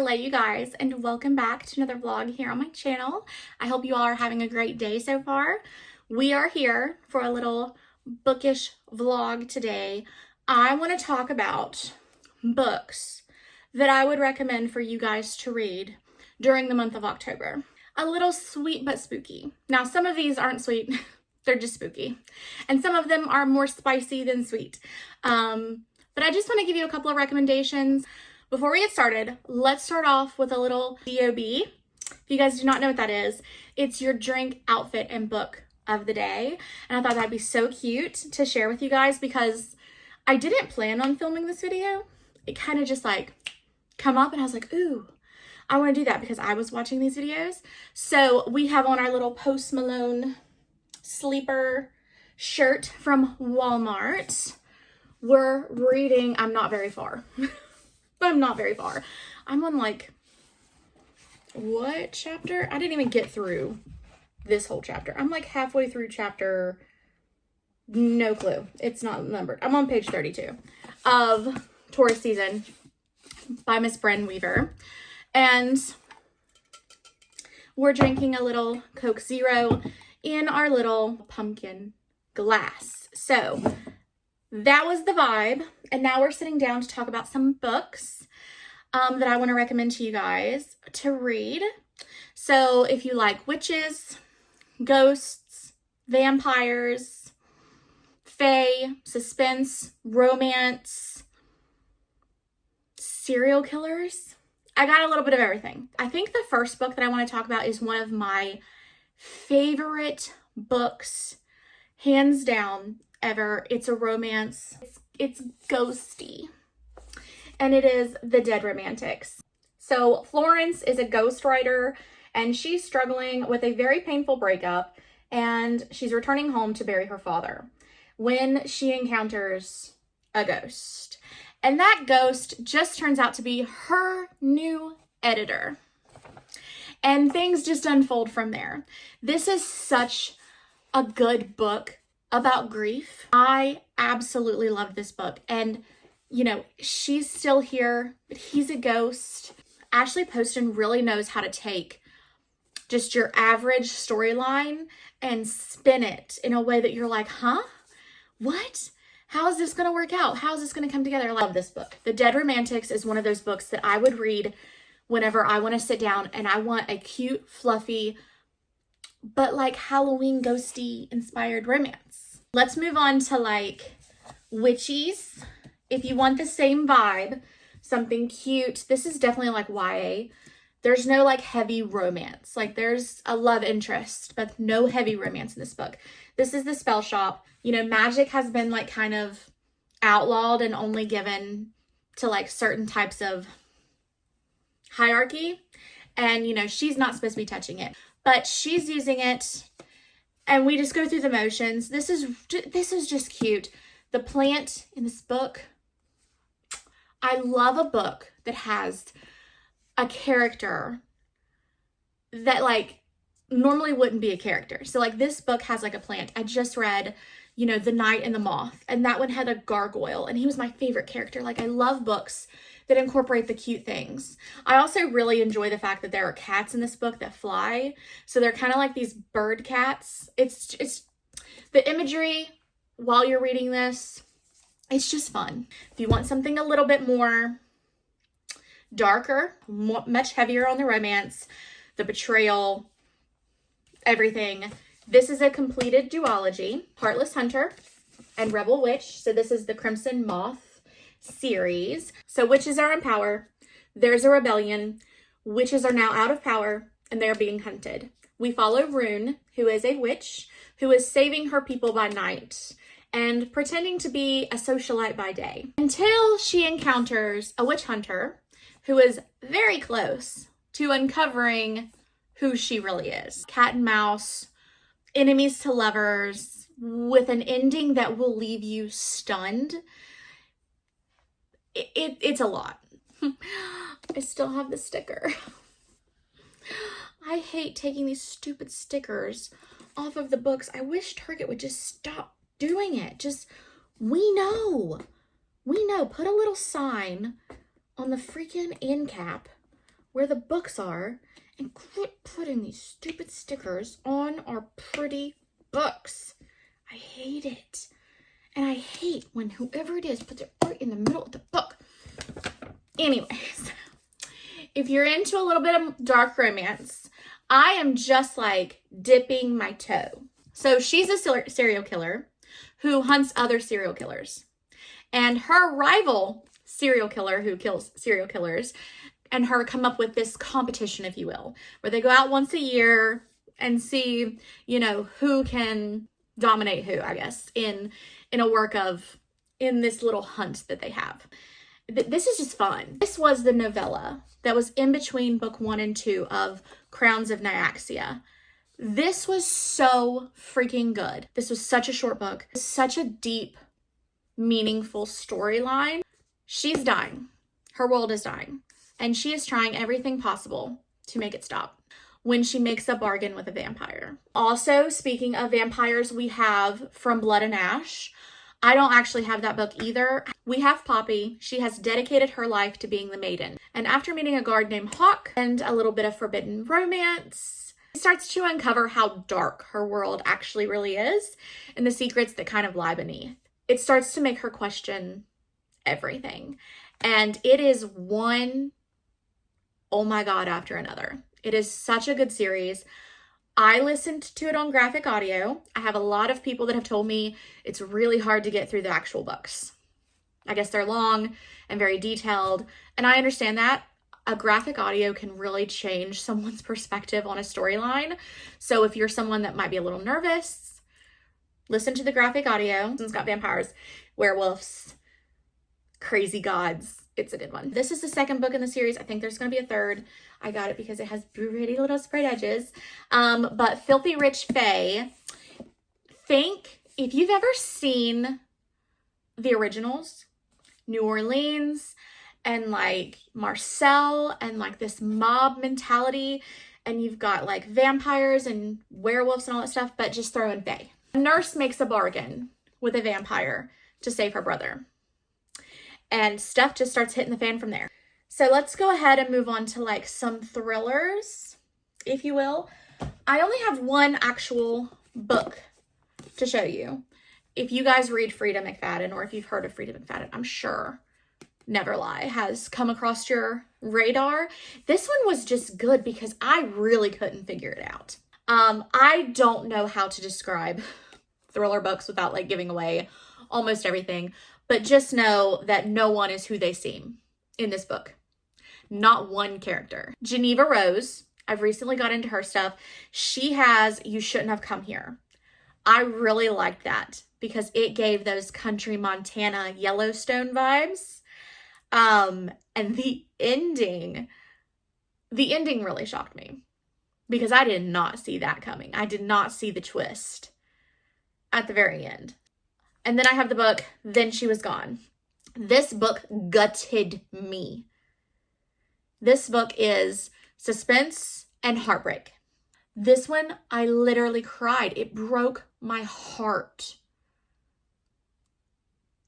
Hello you guys, and welcome back to another vlog here on my channel. I hope you all are having a great day so far. We are here for a little bookish vlog today. I want to talk about books that I would recommend for you guys to read during the month of October. A little sweet but spooky. Now some of these aren't sweet, they're just spooky. And some of them are more spicy than sweet. But I just want to give you a couple of recommendations. Before we get started, let's start off with a little DOB. If you guys do not know what that is, it's your drink, outfit, and book of the day. And I thought that'd be so cute to share with you guys because I didn't plan on filming this video. It kind of just like come up and I was like, ooh, I want to do that because I was watching these videos. So we have on our little Post Malone sleeper shirt from Walmart. We're reading, I'm not very far. But I'm not very far. I'm on like, what chapter? I didn't even get through this whole chapter. I'm like halfway through chapter, no clue. It's not numbered. I'm on page 32 of Taurus Season by Miss Bren Weaver. And we're drinking a little Coke Zero in our little pumpkin glass. So that was the vibe. And now we're sitting down to talk about some books that I want to recommend to you guys to read. So if you like witches, ghosts, vampires, fae, suspense, romance, serial killers, I got a little bit of everything. I think the first book that I want to talk about is one of my favorite books, hands down, ever. It's a romance. It's ghosty. And it is The Dead Romantics. So Florence is a ghostwriter and she's struggling with a very painful breakup and she's returning home to bury her father when she encounters a ghost. And that ghost just turns out to be her new editor. And things just unfold from there. This is such a good book about grief. I absolutely love this book. And, you know, she's still here, but he's a ghost. Ashley Poston really knows how to take just your average storyline and spin it in a way that you're like, huh? What? How is this going to work out? How is this going to come together? I love this book. The Dead Romantics is one of those books that I would read whenever I want to sit down and I want a cute, fluffy, but like Halloween ghosty inspired romance. Let's move on to like witchies. If you want the same vibe, something cute, this is definitely like YA. There's no like heavy romance. Like there's a love interest, but no heavy romance in this book. This is The Spell Shop. You know, magic has been like kind of outlawed and only given to like certain types of hierarchy. And, you know, she's not supposed to be touching it, but she's using it. And we just go through the motions. This is just cute. The plant in this book. I love a book that has a character that like normally wouldn't be a character. So like this book has like a plant. I just read, you know, The Knight and the Moth, and that one had a gargoyle and he was my favorite character. Like I love books that incorporate the cute things. I also really enjoy the fact that there are cats in this book that fly. So they're kind of like these bird cats. It's the imagery while you're reading this, it's just fun. If you want something a little bit more darker, much heavier on the romance, the betrayal, everything, this is a completed duology, Heartless Hunter and Rebel Witch. So this is the Crimson Moth series. So witches are in power. There's a rebellion. Witches are now out of power and they're being hunted. We follow Rune, who is a witch, who is saving her people by night and pretending to be a socialite by day until she encounters a witch hunter who is very close to uncovering who she really is. Cat and mouse, enemies to lovers, with an ending that will leave you stunned. It's a lot. I still have the sticker. I hate taking these stupid stickers off of the books. I wish Target would just stop doing it. We know. Put a little sign on the freaking end cap where the books are and quit putting these stupid stickers on our pretty books. I hate it. And I hate when whoever it is puts it right in the middle of the book. Anyways, if you're into a little bit of dark romance, I am just like dipping my toe. So she's a serial killer who hunts other serial killers. And her rival serial killer who kills serial killers and her come up with this competition, if you will, where they go out once a year and see, you know, who can dominate who, I guess, in this little hunt that they have. This is just fun. This was the novella that was in between book 1 and 2 of Crowns of Nyaxia. This was so freaking good. This was such a short book, such a deep, meaningful storyline. She's dying. Her world is dying. And she is trying everything possible to make it stop when she makes a bargain with a vampire. Also, speaking of vampires, we have From Blood and Ash. I don't actually have that book either. We have Poppy. She has dedicated her life to being the maiden. And after meeting a guard named Hawk and a little bit of forbidden romance, she starts to uncover how dark her world actually really is and the secrets that kind of lie beneath. It starts to make her question everything. And it is one oh my god after another. It is such a good series. I listened to it on graphic audio. I have a lot of people that have told me it's really hard to get through the actual books. I guess they're long and very detailed, and I understand that. A graphic audio can really change someone's perspective on a storyline. So if you're someone that might be a little nervous, listen to the graphic audio. It's got vampires, werewolves, crazy gods. It's a good one. This is the second book in the series. I think there's going to be a third. I got it because it has pretty little sprayed edges. But Filthy Rich Fae, if you've ever seen the originals, New Orleans and like Marcel and like this mob mentality, and you've got like vampires and werewolves and all that stuff, but just throw in fae. A nurse makes a bargain with a vampire to save her brother. And stuff just starts hitting the fan from there. So let's go ahead and move on to like some thrillers, if you will. I only have one actual book to show you. If you guys read Frida McFadden, or if you've heard of Frida McFadden, I'm sure Never Lie has come across your radar. This one was just good because I really couldn't figure it out. I don't know how to describe thriller books without like giving away almost everything. But just know that no one is who they seem in this book. Not one character. Geneva Rose, I've recently got into her stuff. She has You Shouldn't Have Come Here. I really liked that because it gave those country Montana Yellowstone vibes. And the ending really shocked me because I did not see that coming. I did not see the twist at the very end. And then I have the book, Then She Was Gone. This book gutted me. This book is suspense and heartbreak. This one, I literally cried. It broke my heart.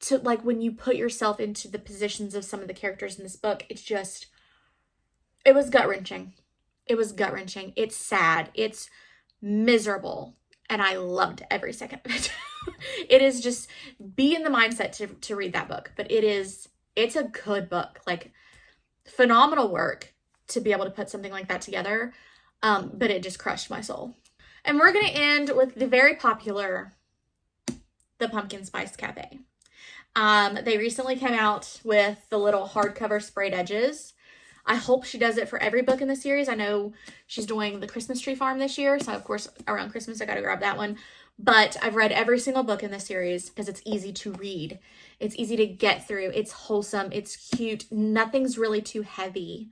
To like when you put yourself into the positions of some of the characters in this book, it was gut-wrenching. It was gut-wrenching. It's sad. It's miserable. And I loved every second of it. It is just, be in the mindset to read that book. But it's a good book. Like, phenomenal work to be able to put something like that together. But it just crushed my soul. And we're going to end with the very popular The Pumpkin Spice Cafe. They recently came out with the little hardcover sprayed edges. I hope she does it for every book in the series. I know she's doing The Christmas Tree Farm this year. So, of course, around Christmas, I got to grab that one. But I've read every single book in this series because it's easy to read. It's easy to get through. It's wholesome. It's cute. Nothing's really too heavy.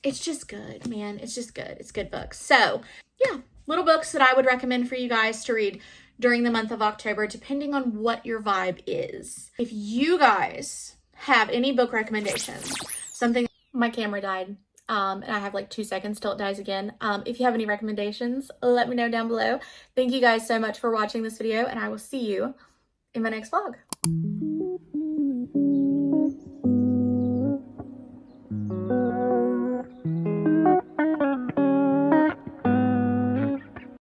It's just good, man. It's just good. It's good books. So, yeah, little books that I would recommend for you guys to read during the month of October, depending on what your vibe is. If you guys have any book recommendations, my camera died, and I have like 2 seconds till it dies again. If you have any recommendations, let me know down below. Thank you guys so much for watching this video, and I will see you in my next vlog.